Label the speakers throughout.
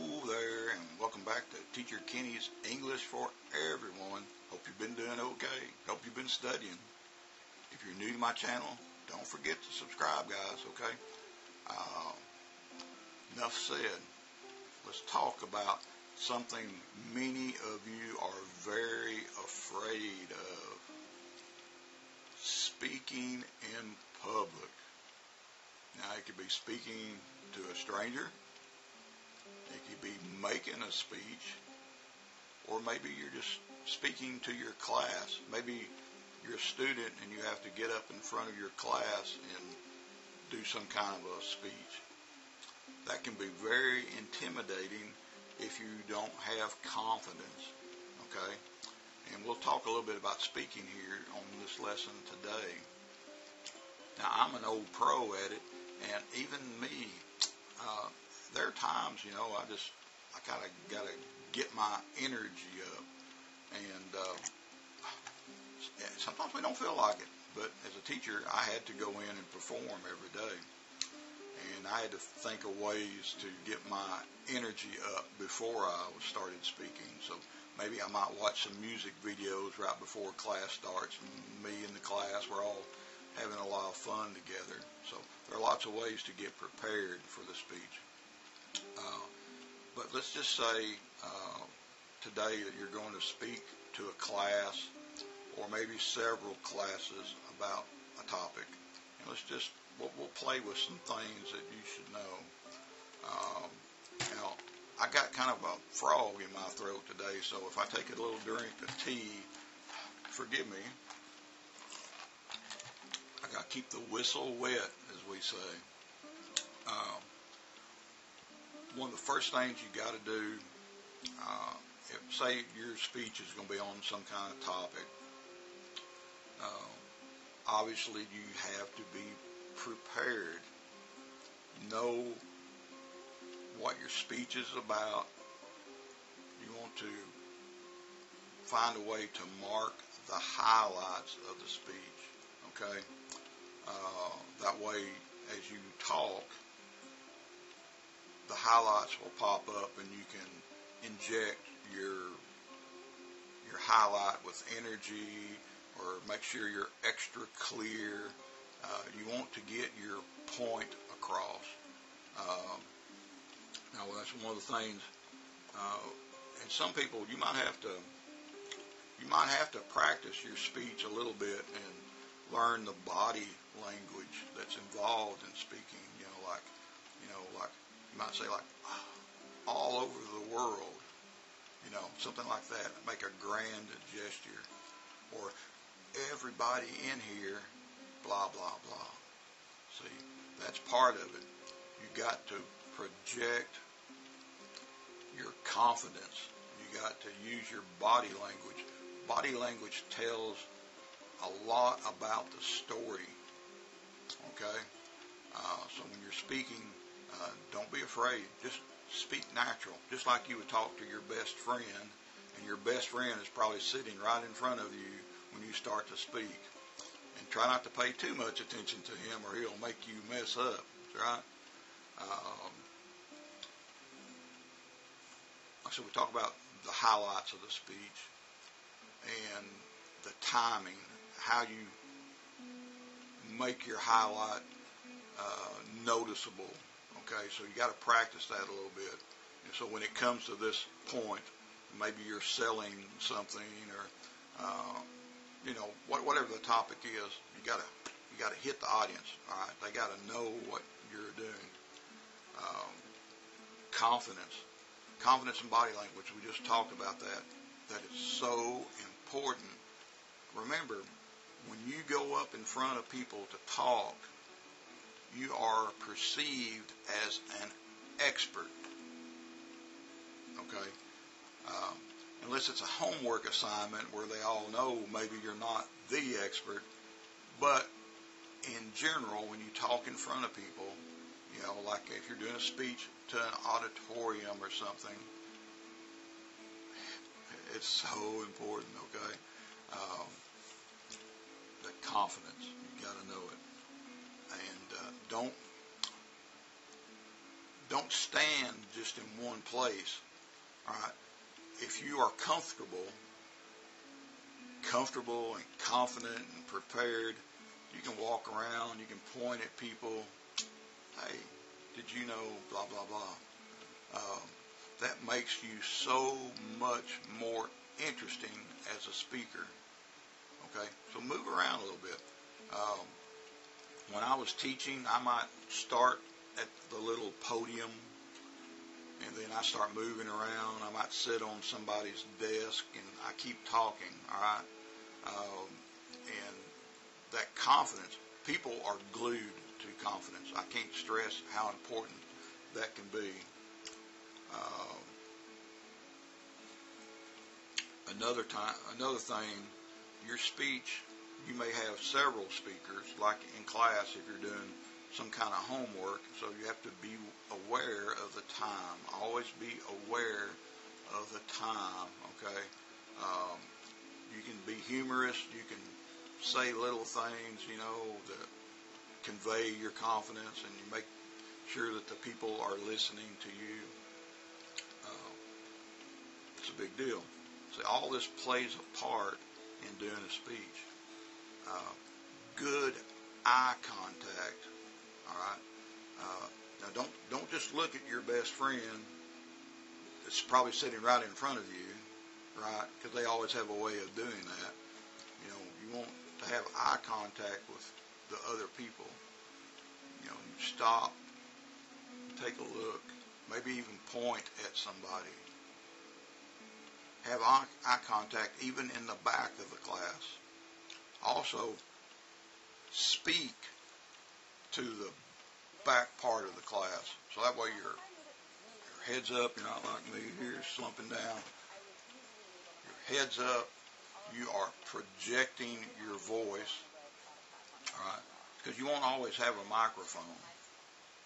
Speaker 1: Hello there, and welcome back to Teacher Kenny's English for Everyone. Hope you've been doing okay. Hope you've been studying. If you're new to my channel, don't forget to subscribe, guys, okay? Enough said. Let's talk about something many of you are very afraid of. Speaking in public. Now, it could be speaking to a stranger. It could be making a speech, or maybe you're just speaking to your class. Maybe you're a student and you have to get up in front of your class and do some kind of a speech. That can be very intimidating if you don't have confidence, okay? And we'll talk a little bit about speaking here on this lesson today. Now, I'm an old pro at it, and even me, there are times, I kind of got to get my energy up, and sometimes we don't feel like it, but as a teacher, I had to go in and perform every day, and I had to think of ways to get my energy up before I started speaking. So maybe I might watch some music videos right before class starts, and me and the class, we're all having a lot of fun together. So there are lots of ways to get prepared for the speech. But let's just say today that you're going to speak to a class or maybe several classes about a topic. And we'll play with some things that you should know. Now, I got kind of a frog in my throat today, so if I take a little drink of tea, forgive me. I got to keep the whistle wet, as we say. One of the first things you got to do, say your speech is going to be on some kind of topic, obviously you have to be prepared. Know what your speech is about. You want to find a way to mark the highlights of the speech, okay? That way, as you talk, the highlights will pop up and you can inject your highlight with energy, or make sure you're extra clear. You want to get your point across. Now, that's one of the things, and some people, you might have to practice your speech a little bit and learn the body language that's involved in speaking. Like you might say, like, all over the world, something like that. Make a grand gesture, or everybody in here, blah blah blah. See, that's part of it. You got to project your confidence. You got to use your body language. Body language tells a lot about the story. Okay? So when you're speaking, don't be afraid. Just speak natural. Just like you would talk to your best friend, and your best friend is probably sitting right in front of you when you start to speak. And try not to pay too much attention to him, or he'll make you mess up. Right? So we talk about the highlights of the speech and the timing, how you make your highlight noticeable. Okay, so you got to practice that a little bit. And so when it comes to this point, maybe you're selling something, or whatever the topic is, you got to hit the audience. All right, they got to know what you're doing. Confidence and body language. We just talked about that. That is so important. Remember, when you go up in front of people to talk, you are perceived as an expert. Okay? Unless it's a homework assignment where they all know maybe you're not the expert. But in general, when you talk in front of people, like if you're doing a speech to an auditorium or something, it's so important, okay? The confidence, you got to know it. And Don't stand just in one place. All right. If you are comfortable and confident and prepared, you can walk around, you can point at people. Hey, did you know blah, blah, blah. That makes you so much more interesting as a speaker. Okay, so move around a little bit. When I was teaching, I might start at the little podium, and then I start moving around. I might sit on somebody's desk, and I keep talking, all right? And that confidence, people are glued to confidence. I can't stress how important that can be. Another thing, your speech, you may have several speakers, like in class if you're doing some kind of homework, so you have to be aware of the time. Always be aware of the time, okay? You can be humorous, you can say little things, to convey your confidence, and you make sure that the people are listening to you. It's a big deal. See, all this plays a part in doing a speech. Good eye contact. All right. Now, don't just look at your best friend that's probably sitting right in front of you, right? Because they always have a way of doing that. You want to have eye contact with the other people. You stop, take a look, maybe even point at somebody. Have eye contact even in the back of the class. Also, speak to the back part of the class. So that way your head's up, you're not like me here slumping down. Your head's up, you are projecting your voice, all right? Because you won't always have a microphone,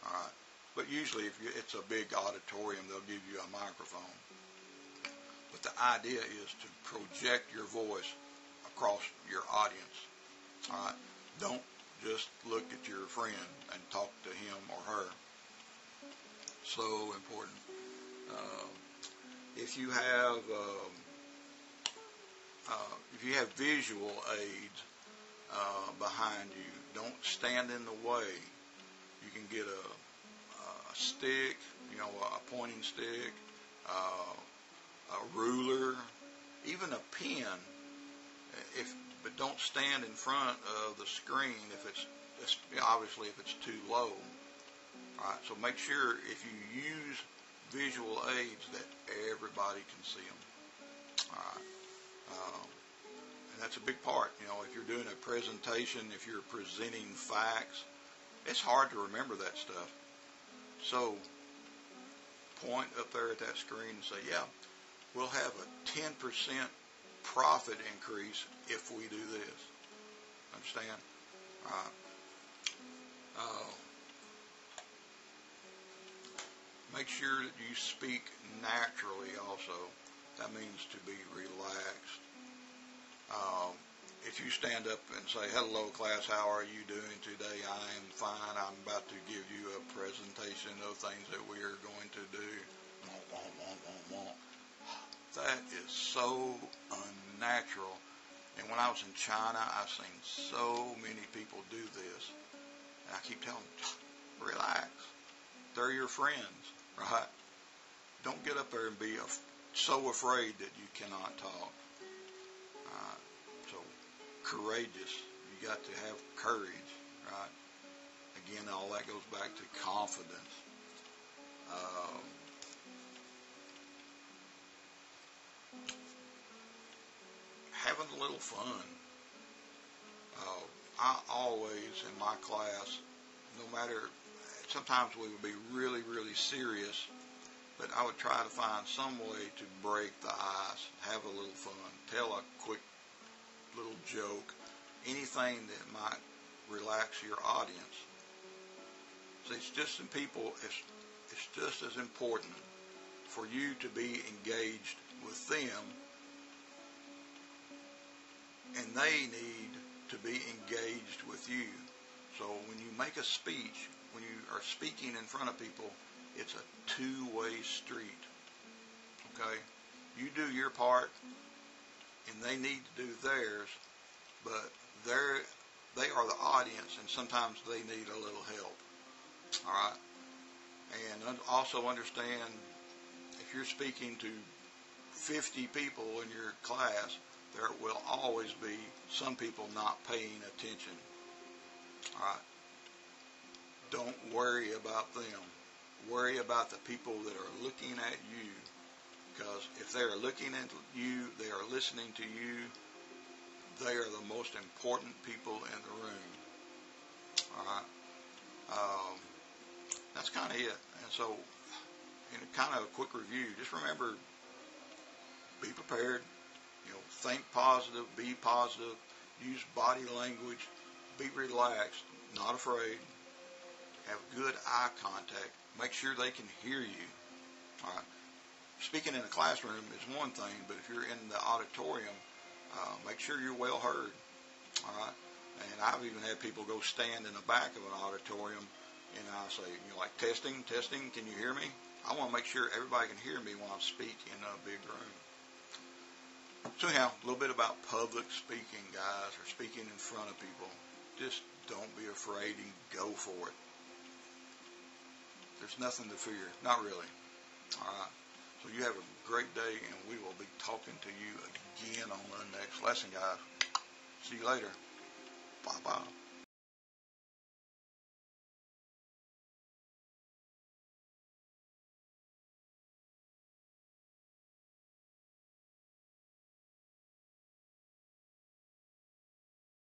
Speaker 1: all right? But usually if it's a big auditorium, they'll give you a microphone. But the idea is to project your voice across your audience. All right? Don't just look at your friend and talk to him or her. So important. If you have visual aids behind you, don't stand in the way. You can get a stick, a pointing stick, a ruler, even a pen. But don't stand in front of the screen if it's too low. All right, so make sure if you use visual aids that everybody can see them. All right, and that's a big part. If you're doing a presentation, if you're presenting facts, it's hard to remember that stuff. So point up there at that screen and say, yeah, we'll have a 10% profit increase if we do this. Understand? Make sure that you speak naturally also. That means to be relaxed. If you stand up and say, hello class, how are you doing today? I am fine. I'm about to give you a presentation of things that we are going to do. That is so unnatural. And when I was in China, I've seen so many people do this. And I keep telling them, relax. They're your friends, right? Don't get up there and be so afraid that you cannot talk. So courageous. You got to have courage, right? Again, all that goes back to confidence. Having a little fun. I always, in my class, no matter, sometimes we would be really, really serious, but I would try to find some way to break the ice, have a little fun, tell a quick little joke, anything that might relax your audience. So it's just it's just as important for you to be engaged with them, and they need to be engaged with you. So when you make a speech, when you are speaking in front of people, It's a two-way street. Okay? You do your part, and they need to do theirs, but they are the audience, and sometimes they need a little help. All right? And also understand, if you're speaking to 50 people in your class, there will always be some people not paying attention. All right? Don't worry about them. Worry about the people that are looking at you, because if they are looking at you, they are listening to you, they are the most important people in the room. All right? That's kind of it. And so, in a kind of a quick review, just remember, be prepared, think positive, be positive, use body language, be relaxed, not afraid, have good eye contact, make sure they can hear you. All right. Speaking in a classroom is one thing, but if you're in the auditorium, make sure you're well heard. All right. And I've even had people go stand in the back of an auditorium, and I say, like, testing, can you hear me? I want to make sure everybody can hear me while I speak in a big room. So anyhow, a little bit about public speaking, guys, or speaking in front of people. Just don't be afraid and go for it. There's nothing to fear. Not really. All right. So you have a great day, and we will be talking to you again on the next lesson, guys. See you later. Bye-bye.